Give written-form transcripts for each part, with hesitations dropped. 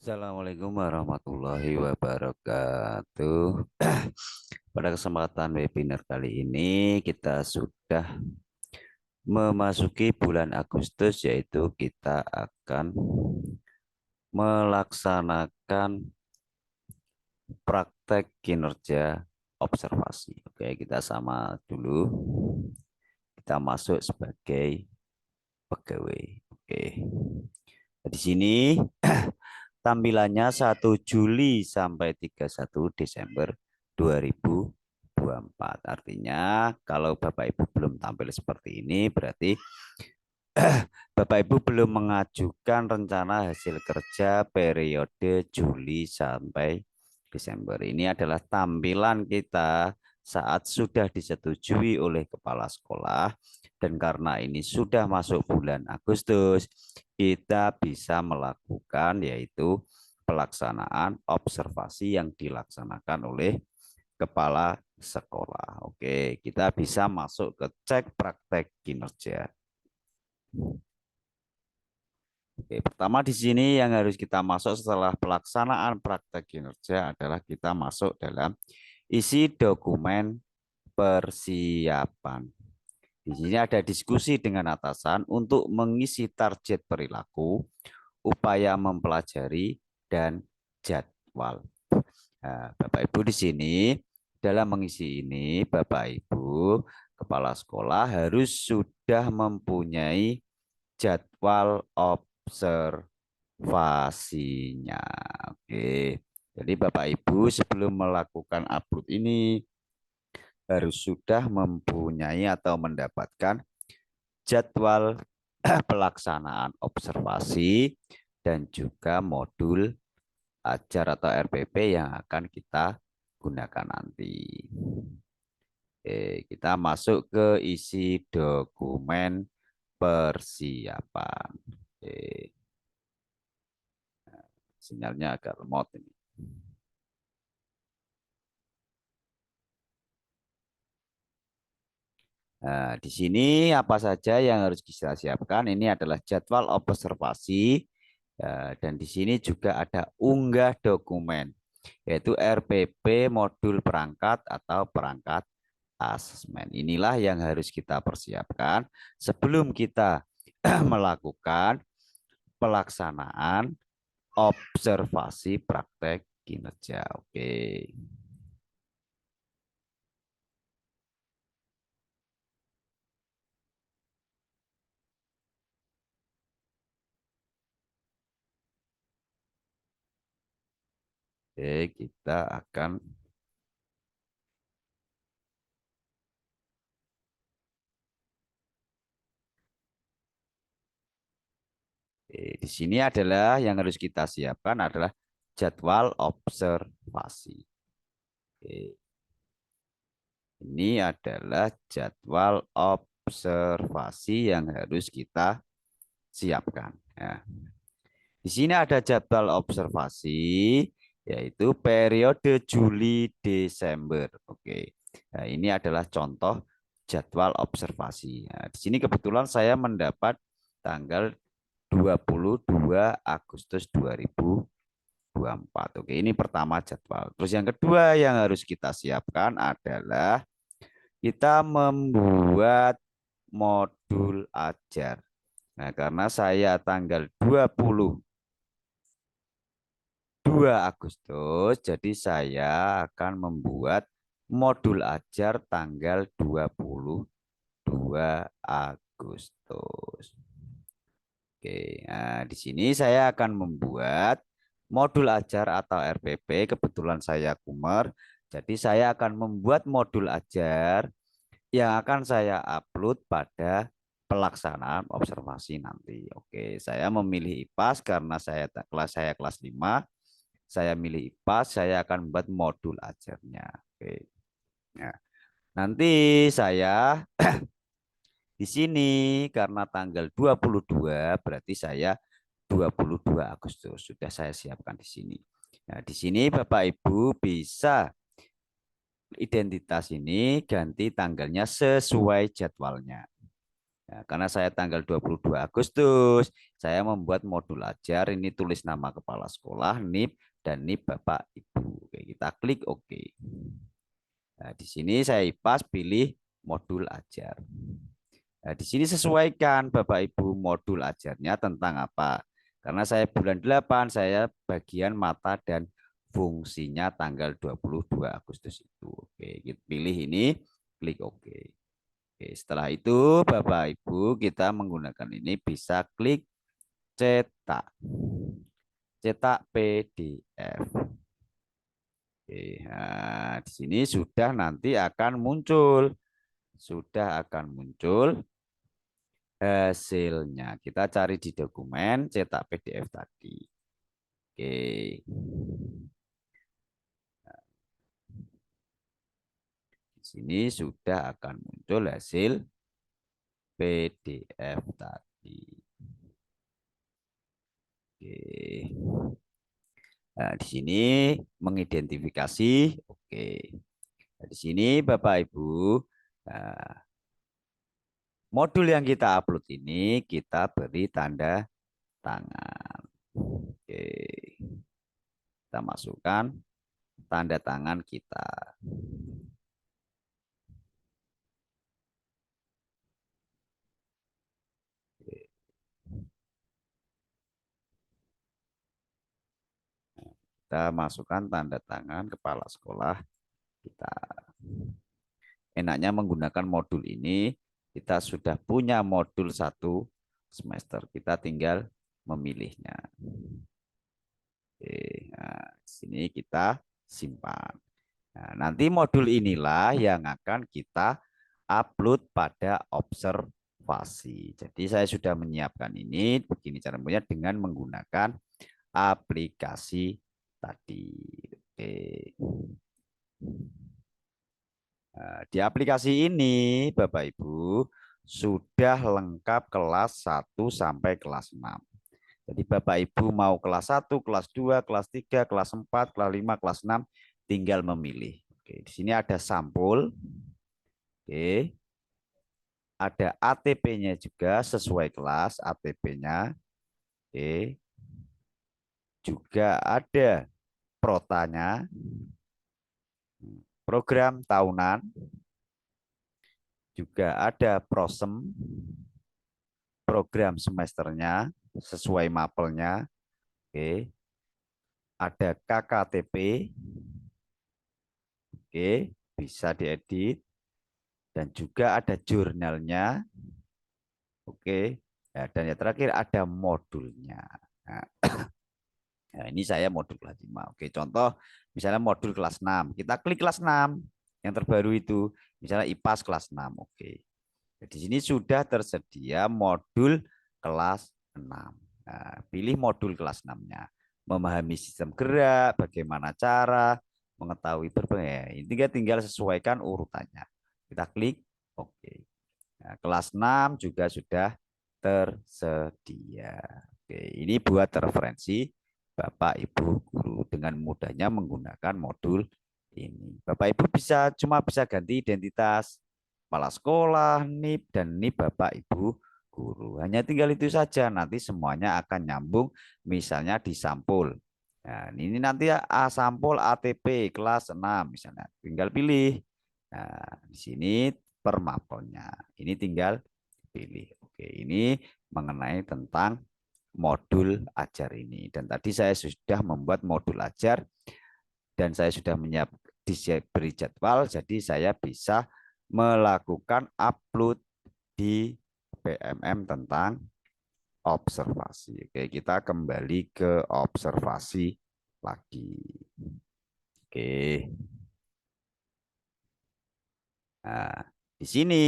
Assalamualaikum warahmatullahi wabarakatuh. Pada kesempatan webinar kali ini kita sudah memasuki bulan Agustus, yaitu kita akan melaksanakan praktek kinerja observasi. Oke, kita sama dulu. Kita masuk sebagai pegawai. Oke. Di sini tampilannya 1 Juli sampai 31 Desember 2024. Artinya kalau Bapak Ibu belum tampil seperti ini, berarti Bapak Ibu belum mengajukan rencana hasil kerja periode Juli sampai Desember. Ini adalah tampilan kita saat sudah disetujui oleh kepala sekolah, dan karena ini sudah masuk bulan Agustus, kita bisa melakukan yaitu pelaksanaan observasi yang dilaksanakan oleh kepala sekolah. Oke, kita bisa masuk ke cek praktek kinerja. Oke, pertama di sini yang harus kita masuk setelah pelaksanaan praktek kinerja adalah kita masuk dalam isi dokumen persiapan. Di sini ada diskusi dengan atasan untuk mengisi target perilaku, upaya mempelajari, dan jadwal. Nah, Bapak Ibu di sini dalam mengisi ini, Bapak Ibu kepala sekolah harus sudah mempunyai jadwal observasinya. Oke. Jadi Bapak Ibu sebelum melakukan upload ini harus sudah mempunyai atau mendapatkan jadwal pelaksanaan observasi dan juga modul ajar atau RPP yang akan kita gunakan nanti. Oke, kita masuk ke isi dokumen persiapan. Oke. Sinyalnya agak lemot ini. Nah, di sini apa saja yang harus kita siapkan? Ini adalah jadwal observasi, dan di sini juga ada unggah dokumen, yaitu RPP modul perangkat atau perangkat asesmen. Inilah yang harus kita persiapkan sebelum kita melakukan pelaksanaan observasi praktek kinerja. Oke. Oke, kita akan di sini adalah yang harus kita siapkan adalah jadwal observasi. Oke. Ini adalah jadwal observasi yang harus kita siapkan. Ya. Di sini ada jadwal observasi, yaitu periode Juli-Desember. Oke. Nah, ini adalah contoh jadwal observasi. Nah, di sini kebetulan saya mendapat tanggal 22 Agustus 2024. Oke, ini pertama jadwal. Terus yang kedua yang harus kita siapkan adalah kita membuat modul ajar. Nah, karena saya tanggal 22 Agustus, jadi saya akan membuat modul ajar tanggal 22 Agustus. Oke, nah di sini saya akan membuat modul ajar atau RPP. Kebetulan saya Kumer, jadi saya akan membuat modul ajar yang akan saya upload pada pelaksanaan observasi nanti. Oke, saya memilih IPAS karena saya kelas 5. Saya milih IPAS, saya akan membuat modul ajarnya. Oke. Nah, nanti saya di sini karena tanggal 22 berarti saya 22 Agustus sudah saya siapkan di sini. Nah, di sini Bapak Ibu bisa identitas ini ganti tanggalnya sesuai jadwalnya. Ya, karena saya tanggal 22 Agustus, saya membuat modul ajar, ini tulis nama kepala sekolah, NIP, dan NIP Bapak Ibu. Oke, kita klik OK. Nah, di sini saya pas pilih modul ajar. Nah, di sini sesuaikan Bapak Ibu modul ajarnya tentang apa. Karena saya bulan 8, saya bagian mata dan fungsinya tanggal 22 Agustus itu. Oke, kita pilih ini, klik OK. Oke, setelah itu Bapak Ibu kita menggunakan ini bisa klik cetak. Cetak PDF. Oke, nah, di sini sudah nanti akan muncul. Sudah akan muncul hasilnya. Kita cari di dokumen cetak PDF tadi. Oke. Di sini sudah akan muncul hasil PDF tadi. Oke. Nah, di sini mengidentifikasi. Oke. Nah, di sini Bapak Ibu, nah, modul yang kita upload ini kita beri tanda tangan. Oke. Kita masukkan tanda tangan kita. Kita masukkan tanda tangan kepala sekolah kita. Enaknya menggunakan modul ini, kita sudah punya modul 1 semester, kita tinggal memilihnya. Oke, nah, sini kita simpan. Nah, nanti modul inilah yang akan kita upload pada observasi. Jadi saya sudah menyiapkan ini, begini cara punya dengan menggunakan aplikasi tadi. Oke. Nah, di aplikasi ini Bapak Ibu sudah lengkap kelas 1 sampai kelas 6. Jadi Bapak Ibu mau kelas 1, kelas 2, kelas 3, kelas 4, kelas 5, kelas 6 tinggal memilih. Oke, di sini ada sampul. Oke. Ada ATP-nya juga sesuai kelas ATP-nya. Oke. Juga ada protanya, program tahunan, juga ada prosem, program semesternya sesuai mapelnya. Oke. Ada KKTP. Oke, bisa diedit dan juga ada jurnalnya. Oke. Ya, dan yang terakhir ada modulnya. Nah, nah, ini saya modul kelas 5. Oke, contoh misalnya modul kelas 6. Kita klik kelas 6 yang terbaru itu. Misalnya IPAS kelas 6. Oke. Di sini sudah tersedia modul kelas 6. Nah, pilih modul kelas 6-nya. Memahami sistem gerak, bagaimana cara, mengetahui berbagai. Ini tinggal sesuaikan urutannya. Kita klik OK. Nah, kelas 6 juga sudah tersedia. Oke, ini buat referensi Bapak Ibu guru dengan mudahnya menggunakan modul ini. Bapak Ibu cuma bisa ganti identitas kepala sekolah, NIP, dan NIP Bapak Ibu guru. Hanya tinggal itu saja, nanti semuanya akan nyambung misalnya di sampul. Nah, ini nanti sampul ATP kelas 6 misalnya. Tinggal pilih. Nah, di sini per mapelnya. Ini tinggal pilih. Oke, ini mengenai tentang modul ajar ini. Dan tadi saya sudah membuat modul ajar dan saya sudah beri jadwal, jadi saya bisa melakukan upload di PMM tentang observasi. Oke, kita kembali ke observasi lagi. Oke. Nah, di sini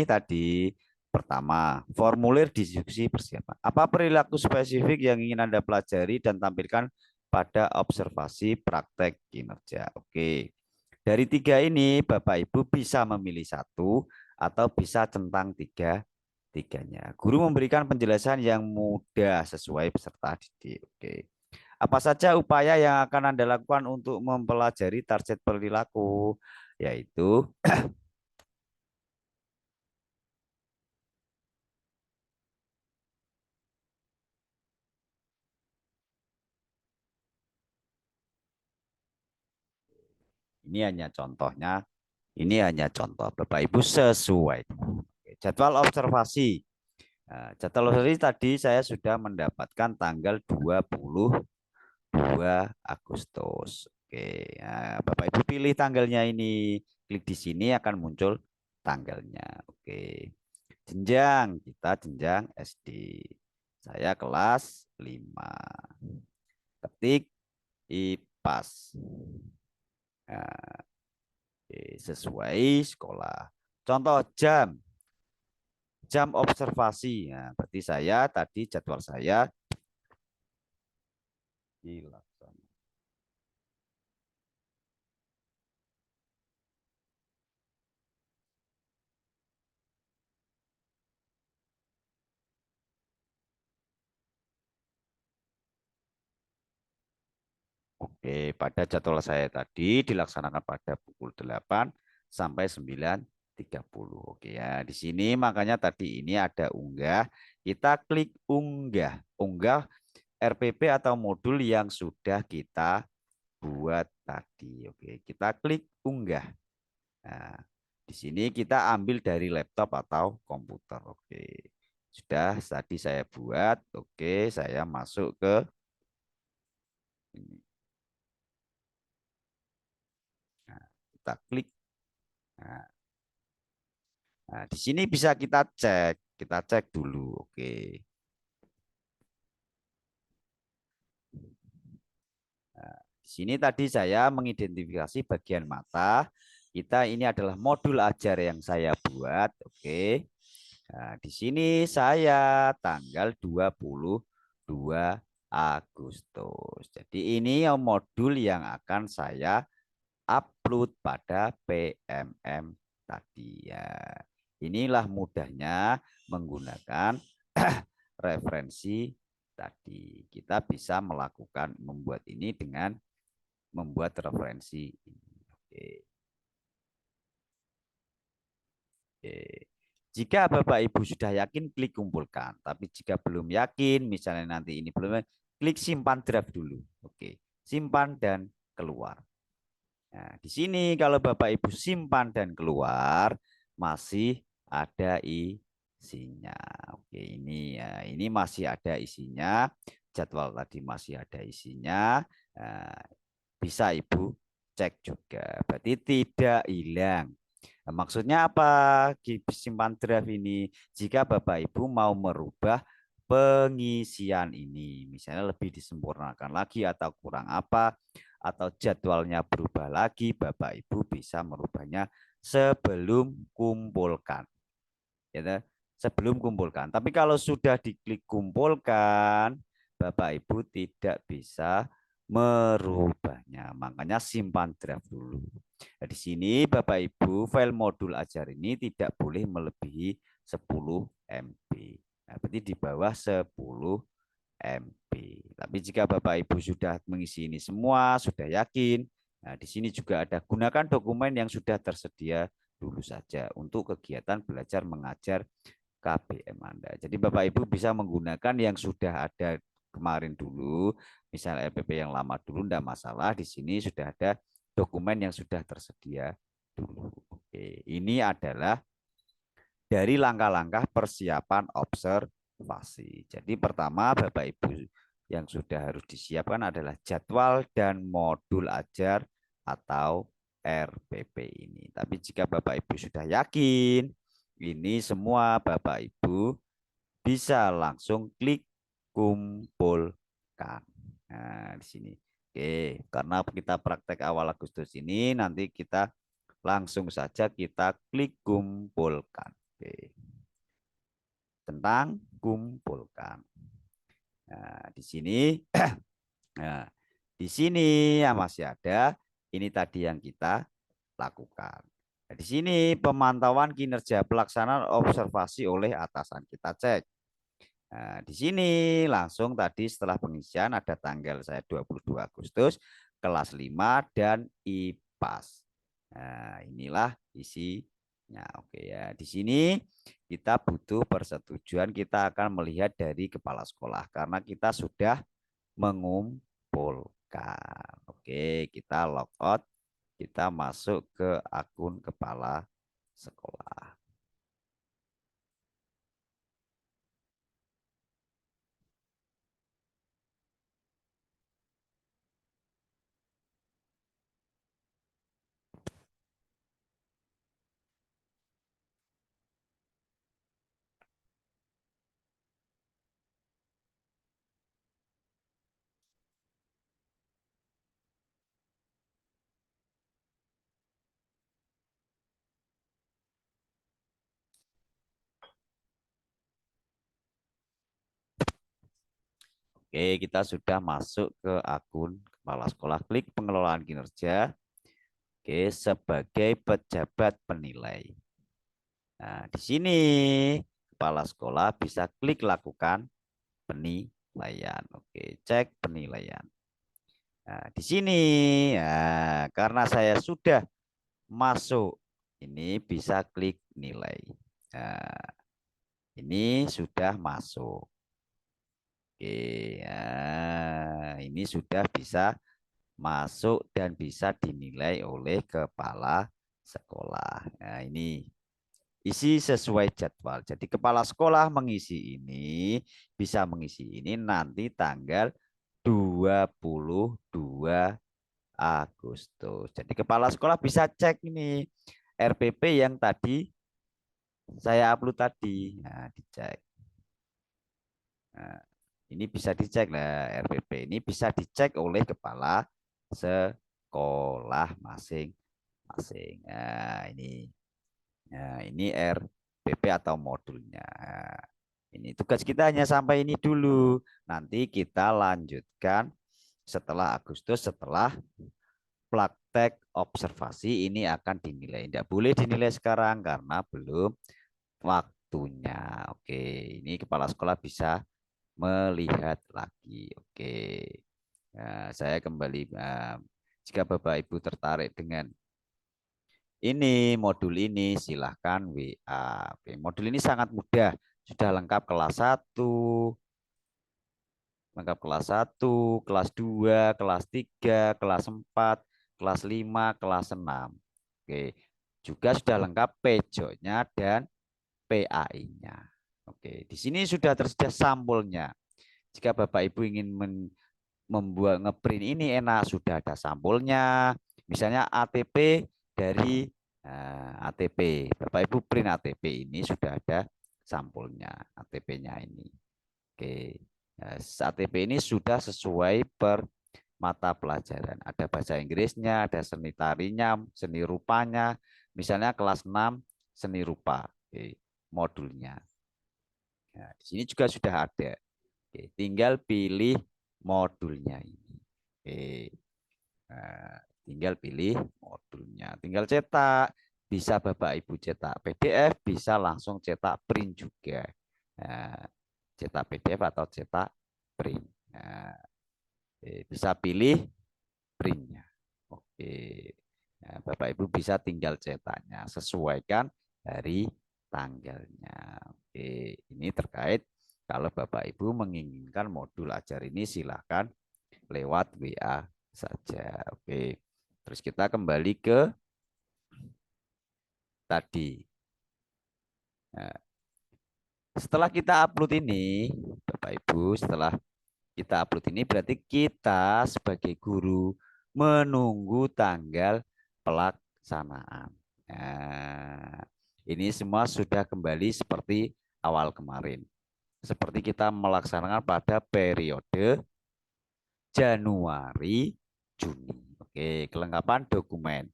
tadi pertama, formulir diskusi persiapan. Apa perilaku spesifik yang ingin Anda pelajari dan tampilkan pada observasi praktek kinerja? Oke. Dari 3 ini, Bapak Ibu bisa memilih 1 atau bisa centang tiganya. Guru memberikan penjelasan yang mudah sesuai peserta didik. Oke. Apa saja upaya yang akan Anda lakukan untuk mempelajari target perilaku? Yaitu Ini hanya contohnya, ini hanya contoh. Bapak Ibu sesuai. Jadwal observasi. Nah, jadwal observasi tadi saya sudah mendapatkan tanggal 22 Agustus. Oke, nah, Bapak Ibu pilih tanggalnya ini. Klik di sini akan muncul tanggalnya. Oke. Jenjang, kita jenjang SD. Saya kelas 5. Ketik IPAS. Nah, oke, sesuai sekolah. Contoh jam. Jam observasi. Nah, berarti saya tadi jadwal saya dilaksanakan. Oke, pada jadwal saya tadi dilaksanakan pada pukul 8 sampai 9.30. Oke ya, di sini makanya tadi ini ada unggah. Kita klik unggah. Unggah RPP atau modul yang sudah kita buat tadi. Oke, kita klik unggah. Nah, di sini kita ambil dari laptop atau komputer. Oke. Sudah tadi saya buat. Oke, saya masuk ke ini. Nah, kita klik. Nah, nah, di sini bisa kita cek. Kita cek dulu. Oke. Nah, di sini tadi saya mengidentifikasi bagian mata. Kita ini adalah modul ajar yang saya buat. Oke. Nah, di sini saya tanggal 22 Agustus. Jadi ini yang modul yang akan saya upload pada PMM tadi ya. Inilah mudahnya menggunakan referensi tadi. Kita bisa melakukan membuat ini dengan membuat referensi ini. Oke. Oke. Jika Bapak Ibu sudah yakin, klik kumpulkan. Tapi jika belum yakin, misalnya nanti ini belum, klik simpan draft dulu. Oke, simpan dan keluar. Nah, di sini kalau Bapak Ibu simpan dan keluar, masih ada isinya. Oke, ini ya, ini masih ada isinya. Jadwal tadi masih ada isinya. Nah, bisa Ibu cek juga. Berarti tidak hilang. Nah, maksudnya apa? Simpan draft ini jika Bapak Ibu mau merubah pengisian ini, misalnya lebih disempurnakan lagi atau kurang apa, atau jadwalnya berubah lagi, Bapak Ibu bisa merubahnya sebelum kumpulkan. Ya, sebelum kumpulkan. Tapi kalau sudah diklik kumpulkan, Bapak Ibu tidak bisa merubahnya. Makanya simpan draft dulu. Nah, di sini Bapak Ibu file modul ajar ini tidak boleh melebihi 10 MB. Nah, berarti di bawah 10 MB. Tapi jika Bapak Ibu sudah mengisi ini semua, sudah yakin, nah di sini juga ada gunakan dokumen yang sudah tersedia dulu saja untuk kegiatan belajar mengajar KBM Anda. Jadi Bapak Ibu bisa menggunakan yang sudah ada kemarin dulu, misalnya LPP yang lama dulu, tidak masalah. Di sini sudah ada dokumen yang sudah tersedia dulu. Oke, ini adalah dari langkah-langkah persiapan observasi. Jadi pertama Bapak Ibu yang sudah harus disiapkan adalah jadwal dan modul ajar atau RPP ini. Tapi jika Bapak Ibu sudah yakin, ini semua Bapak Ibu bisa langsung klik kumpulkan. Nah, di sini. Oke, karena kita praktek awal Agustus ini, nanti kita langsung saja kita klik kumpulkan. Oke. Tentang kumpulkan. Nah, di sini nah, di sini ya masih ada ini tadi yang kita lakukan. Nah, di sini pemantauan kinerja pelaksanaan observasi oleh atasan kita cek. Nah, di sini langsung tadi setelah pengisian ada tanggal saya 22 Agustus kelas 5 dan IPAS. Nah, inilah isinya. Oke ya. Di sini kita butuh persetujuan, kita akan melihat dari kepala sekolah karena kita sudah mengumpulkan. Oke, kita logout kita masuk ke akun kepala sekolah. Oke, kita sudah masuk ke akun kepala sekolah. Klik pengelolaan kinerja. Oke, sebagai pejabat penilai. Nah, di sini kepala sekolah bisa klik lakukan penilaian. Oke, cek penilaian. Nah, di sini karena saya sudah masuk, ini bisa klik nilai. Nah, ini sudah masuk. Oke, ini sudah bisa masuk dan bisa dinilai oleh kepala sekolah. Nah, ini isi sesuai jadwal. Jadi kepala sekolah mengisi ini, bisa mengisi ini nanti tanggal 22 Agustus. Jadi kepala sekolah bisa cek ini RPP yang tadi saya upload tadi. Nah, dicek. Nah, ini bisa dicek lah RPP. Ini bisa dicek oleh kepala sekolah masing-masing. Nah, ini RPP atau modulnya. Nah, ini tugas kita hanya sampai ini dulu. Nanti kita lanjutkan setelah Agustus, setelah praktek observasi ini akan dinilai. Tidak boleh dinilai sekarang karena belum waktunya. Oke, ini kepala sekolah bisa melihat lagi. Oke, nah, saya kembali. Jika Bapak Ibu tertarik dengan ini modul ini, silahkan WA. Oke, modul ini sangat mudah. Sudah lengkap kelas 1, lengkap kelas 1, kelas 2, kelas 3, kelas 4, kelas 5, kelas 6. Oke, juga sudah lengkap PJOK-nya dan PAI-nya. Oke, di sini sudah tersedia sampulnya. Jika Bapak Ibu ingin membuat ngeprint ini enak, sudah ada sampulnya. Misalnya ATP dari ATP. Bapak Ibu print ATP ini sudah ada sampulnya ATP-nya ini. Oke. ATP ini sudah sesuai per mata pelajaran. Ada bahasa Inggrisnya, ada seni tarinya, seni rupanya. Misalnya kelas 6 seni rupa. Oke, modulnya. Nah, di sini juga sudah ada. Oke, tinggal pilih modulnya ini. Oke. Nah, tinggal pilih modulnya. Tinggal cetak. Bisa Bapak Ibu cetak PDF, bisa langsung cetak print juga. Nah, cetak PDF atau cetak print. Nah, bisa pilih printnya. Oke. Nah, Bapak Ibu bisa tinggal cetaknya. Sesuaikan dari tanggalnya. Oke. Ini terkait kalau Bapak Ibu menginginkan modul ajar ini silahkan lewat WA saja. Oke. Terus kita kembali ke tadi. Nah, setelah kita upload ini, Bapak Ibu, setelah kita upload ini berarti kita sebagai guru menunggu tanggal pelaksanaan. Nah, ini semua sudah kembali seperti awal kemarin. Seperti kita melaksanakan pada periode Januari, Juni. Oke, kelengkapan dokumen.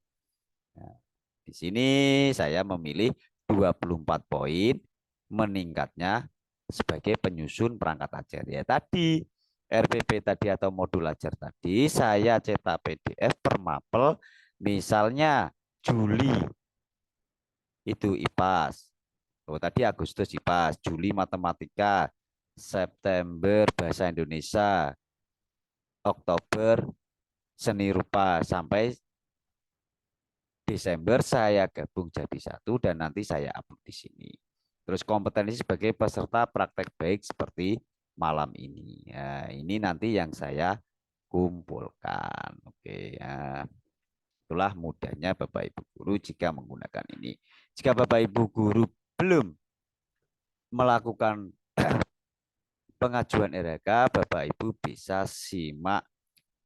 Nah, di sini saya memilih 24 poin meningkatnya sebagai penyusun perangkat ajar. Ya tadi RPP tadi atau modul ajar tadi saya cetak PDF per mapel, misalnya Juli itu IPAS. Oh, tadi Agustus IPAS, Juli matematika, September bahasa Indonesia, Oktober seni rupa sampai Desember saya gabung jadi satu dan nanti saya upload di sini. Terus kompetensi sebagai peserta praktek baik seperti malam ini. Ya, ini nanti yang saya kumpulkan. Oke ya. Itulah mudahnya Bapak Ibu guru jika menggunakan ini. Jika Bapak Ibu guru belum melakukan pengajuan RHK, Bapak Ibu bisa simak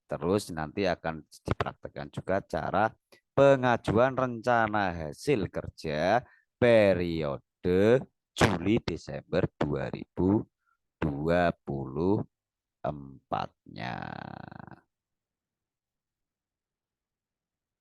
terus, nanti akan dipraktekkan juga cara pengajuan rencana hasil kerja periode Juli Desember 2024-nya.